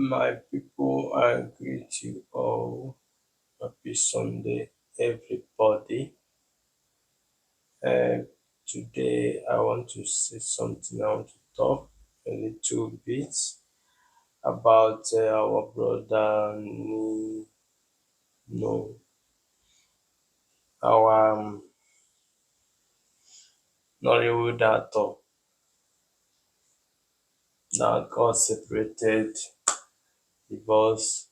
My people, I greet you all. Happy Sunday, everybody. Uh, Today, I want to say something. I want to talk a little bit about our brother, no, our Nollywood actor that got separated, divorced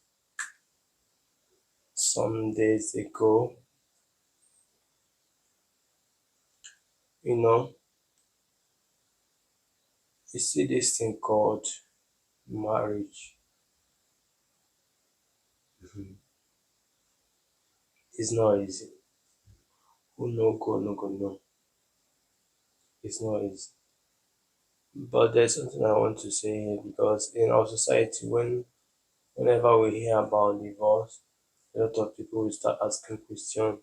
some days ago. You know, you see this thing called marriage. It's not easy. Who no go, no go, no. It's not easy. But there's something I want to say here because in our society, whenever we hear about divorce, a lot of people will start asking questions.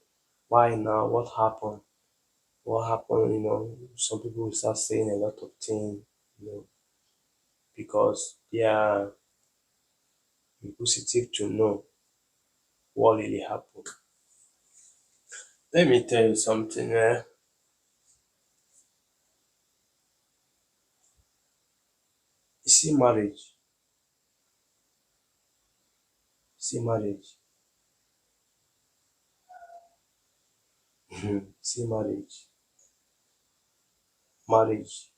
Why now? What happened? What happened? Some people will start saying a lot of things, because they are inquisitive to know what really happened. Let me tell you something. You see marriage, see marriage. Marriage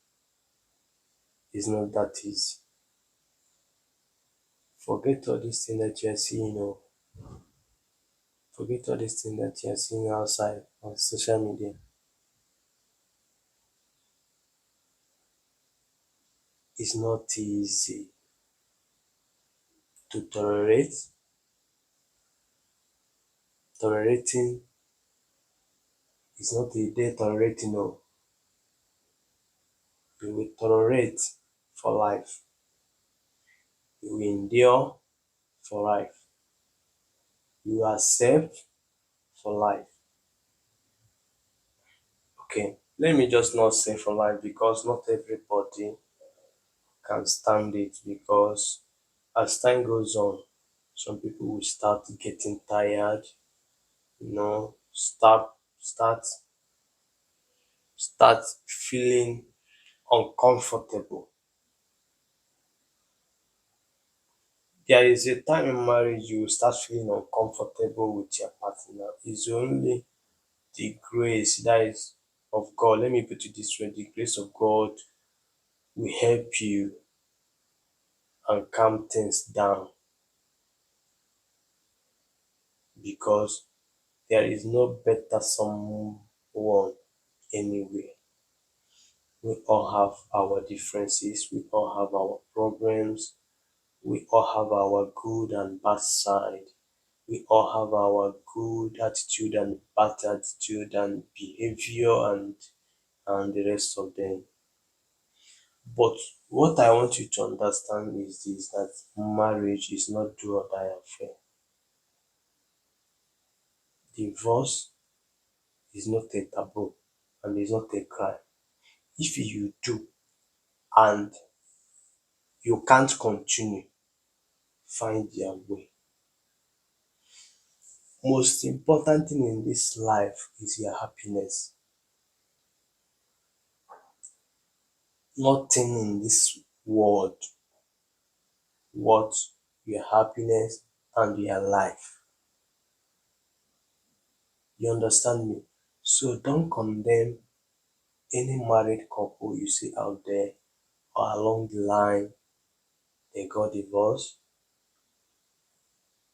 is not that easy. Forget all these things that you are seeing, forget all these things that you are seeing outside on social media. It's not easy to tolerate. Tolerating is not a day tolerating, no. You will tolerate for life. You will endure for life. You accept for life. Okay, let me just not say for life because not everybody can stand it because as time goes on, some people will start getting tired, start feeling uncomfortable. There is a time in marriage you will start feeling uncomfortable with your partner. It's only the grace that is of God. Let me put it this way: the grace of God will help you and calm things down because there is no better someone anywhere. We all have our differences, we all have our problems, we all have our good and bad side. We all have our good attitude and bad attitude and behavior and the rest of them. But what I want you to understand is this, that marriage is not do or die affair. Divorce is not a taboo and is not a crime. If you do and you can't continue, find your way. Most important thing in this life is your happiness. Nothing in this world worth your happiness and your life. You understand me? So don't condemn any married couple you see out there or along the line they got divorced.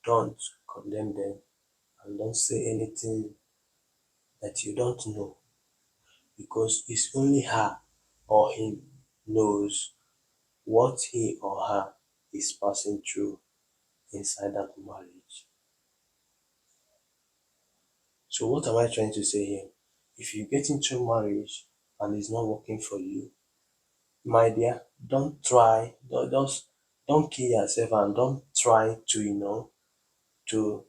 Don't condemn them and don't say anything that you don't know because it's only her or him knows what he or her is passing through inside that marriage. So what am I trying to say here? If you get into marriage and it's not working for you, my dear, don't try, don't kill yourself and don't try to, to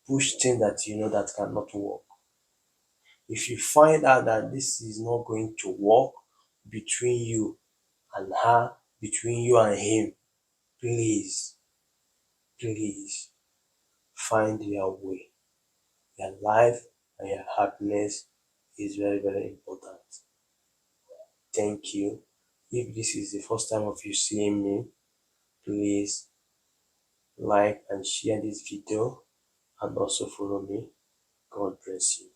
push things that you know that cannot work. If you find out that this is not going to work between you and her, between you and him, Please, please find your way. Your life and your happiness is very, very important. Thank you. If this is the first time of you seeing me, please like and share this video and also follow me. God bless you.